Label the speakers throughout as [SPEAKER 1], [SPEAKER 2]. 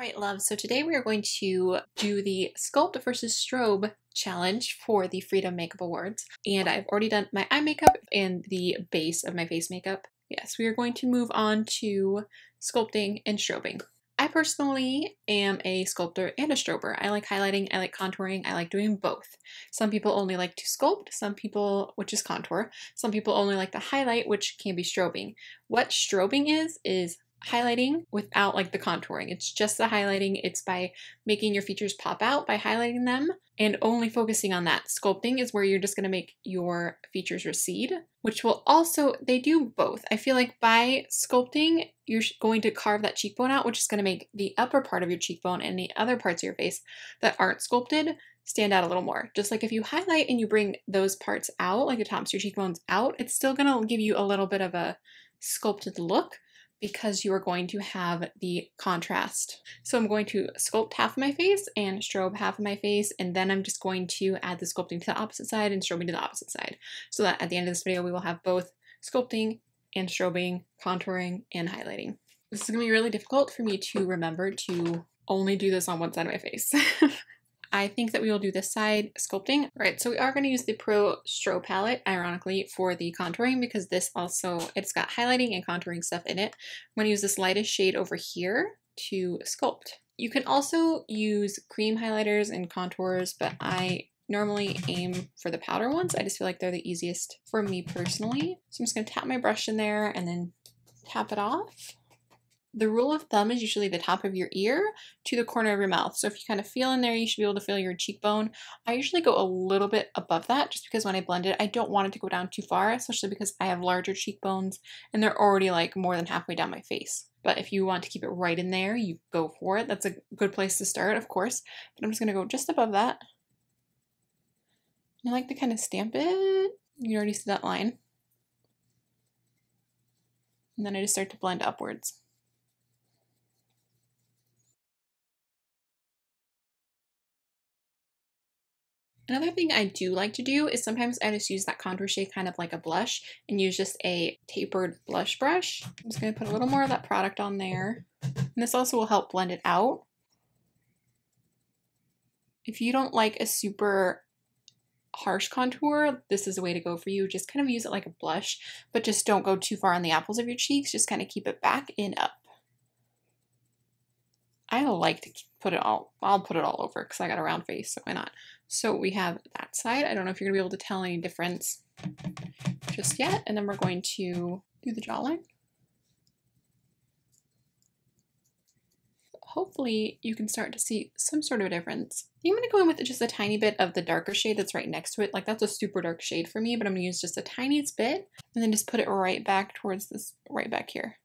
[SPEAKER 1] Alright, love, so today we are going to do the Sculpt versus Strobe challenge for the Freedom Makeup Awards. And I've already done my eye makeup and the base of my face makeup. Yes, we are going to move on to sculpting and strobing. I personally am a sculptor and a strober. I like highlighting, I like contouring, I like doing both. Some people only like to sculpt, some people, which is contour, some people only like to highlight, which can be strobing. What strobing is highlighting without like the contouring. It's just the highlighting. It's by making your features pop out by highlighting them and only focusing on that. Sculpting is where you're just going to make your features recede, which will also, they do both. I feel like by sculpting, you're going to carve that cheekbone out, which is going to make the upper part of your cheekbone and the other parts of your face that aren't sculpted stand out a little more. Just like if you highlight and you bring those parts out, like the tops of your cheekbones out, it's still going to give you a little bit of a sculpted look, because you are going to have the contrast. So I'm going to sculpt half of my face and strobe half of my face, and then I'm just going to add the sculpting to the opposite side and strobing to the opposite side. So that at the end of this video, we will have both sculpting and strobing, contouring, and highlighting. This is gonna be really difficult for me to remember to only do this on one side of my face. I think that we will do this side sculpting. All right, so we are going to use the Pro Strobe palette, ironically, for the contouring, because this also, it's got highlighting and contouring stuff in it. I'm going to use this lightest shade over here to sculpt. You can also use cream highlighters and contours, but I normally aim for the powder ones. I just feel like they're the easiest for me personally. So I'm just going to tap my brush in there and then tap it off. The rule of thumb is usually the top of your ear to the corner of your mouth. So if you kind of feel in there, you should be able to feel your cheekbone. I usually go a little bit above that just because when I blend it, I don't want it to go down too far, especially because I have larger cheekbones and they're already like more than halfway down my face. But if you want to keep it right in there, you go for it. That's a good place to start, of course. But I'm just going to go just above that. I like to kind of stamp it. You already see that line. And then I just start to blend upwards. Another thing I do like to do is sometimes I just use that contour shade kind of like a blush and use just a tapered blush brush. I'm just going to put a little more of that product on there. And this also will help blend it out. If you don't like a super harsh contour, this is a way to go for you. Just kind of use it like a blush, but just don't go too far on the apples of your cheeks. Just kind of keep it back and up. I like to put it all, I'll put it all over because I got a round face, so why not? So we have that side. I don't know if you're gonna be able to tell any difference just yet. And then we're going to do the jawline. Hopefully you can start to see some sort of a difference. I'm gonna go in with just a tiny bit of the darker shade that's right next to it. Like that's a super dark shade for me, but I'm gonna use just a tiniest bit and then just put it right back towards this, right back here.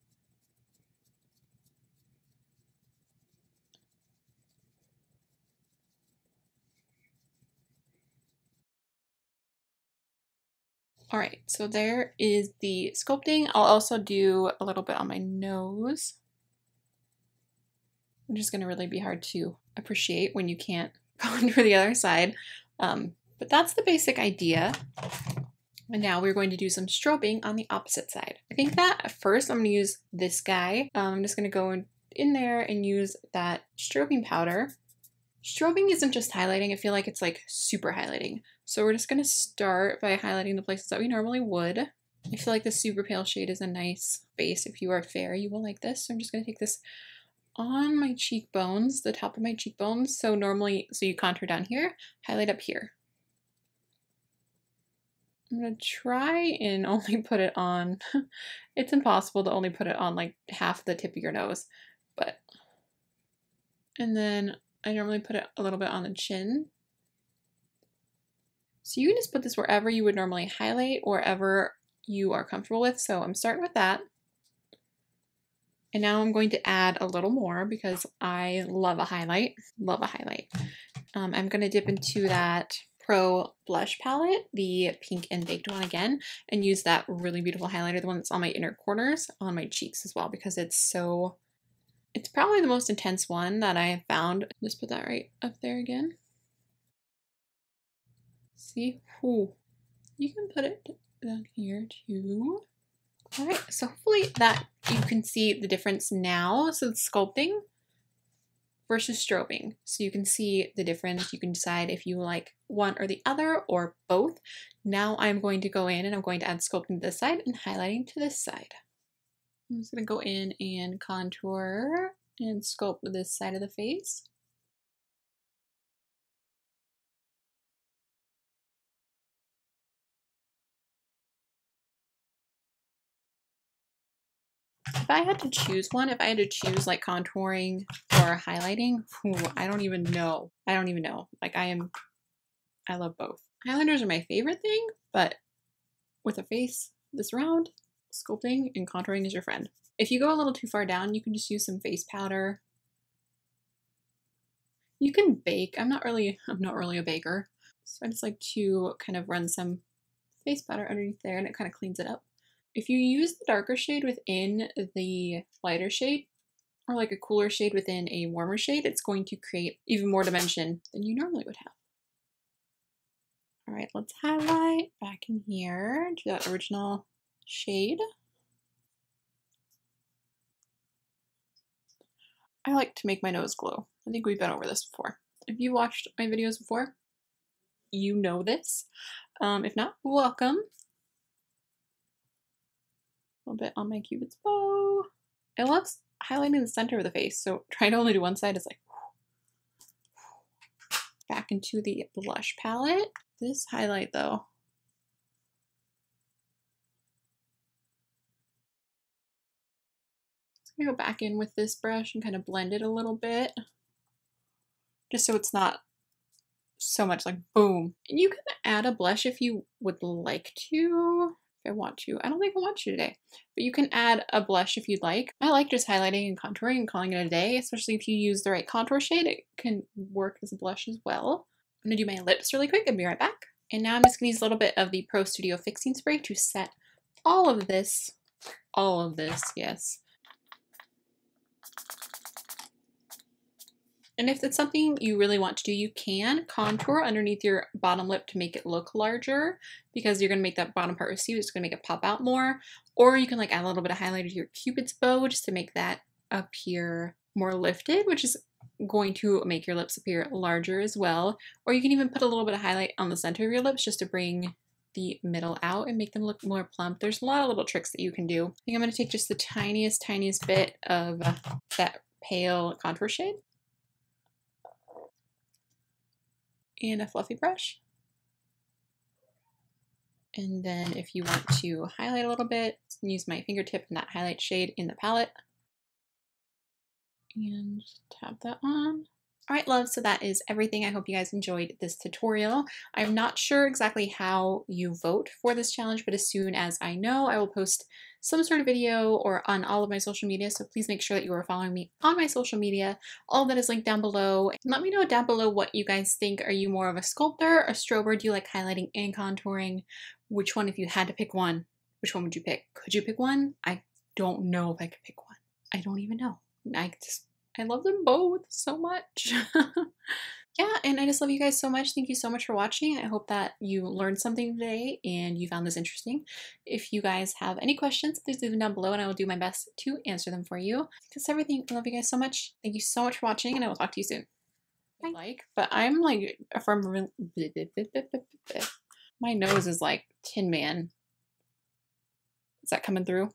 [SPEAKER 1] All right, so there is the sculpting. I'll also do a little bit on my nose, which is gonna really be hard to appreciate when you can't contour the other side. But that's the basic idea. And now we're going to do some strobing on the opposite side. I think that at first I'm gonna use this guy. I'm just gonna go in there and use that strobing powder. Strobing isn't just highlighting, I feel like it's like super highlighting. So we're just gonna start by highlighting the places that we normally would. I feel like the super pale shade is a nice base. If you are fair, you will like this. So I'm just gonna take this on my cheekbones, the top of my cheekbones. So normally, so you contour down here, highlight up here. I'm gonna try and only put it on, it's impossible to only put it on like half the tip of your nose, but, and then I normally put it a little bit on the chin. So you can just put this wherever you would normally highlight, or wherever you are comfortable with. So I'm starting with that. And now I'm going to add a little more because I love a highlight, love a highlight. I'm gonna dip into that Pro blush palette, the pink and baked one again, and use that really beautiful highlighter, the one that's on my inner corners, on my cheeks as well, because it's probably the most intense one that I have found. Just put that right up there again. See? Ooh. You can put it down here too. All right, so hopefully that you can see the difference now. So it's sculpting. versus strobing. So you can see the difference. You can decide if you like one or the other or both. Now I'm going to go in and I'm going to add sculpting to this side and highlighting to this side. I'm just going to go in and contour and sculpt this side of the face. If I had to choose one, if I had to choose like contouring or highlighting, I don't even know. I don't even know. Like I love both. Highlighters are my favorite thing, but with a face this round, sculpting and contouring is your friend. If you go a little too far down, you can just use some face powder. You can bake. I'm not really a baker. So I just like to kind of run some face powder underneath there and it kind of cleans it up. If you use the darker shade within the lighter shade, or like a cooler shade within a warmer shade, it's going to create even more dimension than you normally would have. All right, let's highlight back in here to that original shade. I like to make my nose glow. I think we've been over this before. If you watched my videos before, you know this. If not, welcome. A little bit on my Cupid's bow. I love highlighting the center of the face, so trying to only do one side is like back into the blush palette. This highlight though, I'm gonna go back in with this brush and kind of blend it a little bit, just so it's not so much like boom. And you can add a blush if you would like to. I want to. I don't think I want to today, but you can add a blush if you'd like. I like just highlighting and contouring and calling it a day, especially if you use the right contour shade. It can work as a blush as well. I'm gonna do my lips really quick and be right back. And now I'm just gonna use a little bit of the Pro Studio Fixing Spray to set all of this, yes. And if it's something you really want to do, you can contour underneath your bottom lip to make it look larger, because you're going to make that bottom part recede. It's going to make it pop out more. Or you can like add a little bit of highlighter to your Cupid's bow just to make that appear more lifted, which is going to make your lips appear larger as well. Or you can even put a little bit of highlight on the center of your lips just to bring the middle out and make them look more plump. There's a lot of little tricks that you can do. I think I'm going to take just the tiniest bit of that pale contour shade and a fluffy brush. And then if you want to highlight a little bit, use my fingertip and that highlight shade in the palette. And just tap that on. All right, love, so that is everything. I hope you guys enjoyed this tutorial. I'm not sure exactly how you vote for this challenge, but as soon as I know, I will post some sort of video or on all of my social media, so please make sure that you are following me on my social media. All of that is linked down below. Let me know down below what you guys think. Are you more of a sculptor, a strober? Do you like highlighting and contouring? Which one, if you had to pick one, which one would you pick? Could you pick one? I don't know if I could pick one. I don't even know. I love them both so much. Yeah, and I just love you guys so much. Thank you so much for watching. I hope that you learned something today and you found this interesting. If you guys have any questions, please leave them down below and I will do my best to answer them for you. That's everything. I love you guys so much. Thank you so much for watching and I will talk to you soon. Bye. But I'm like from my nose is like Tin Man. Is that coming through?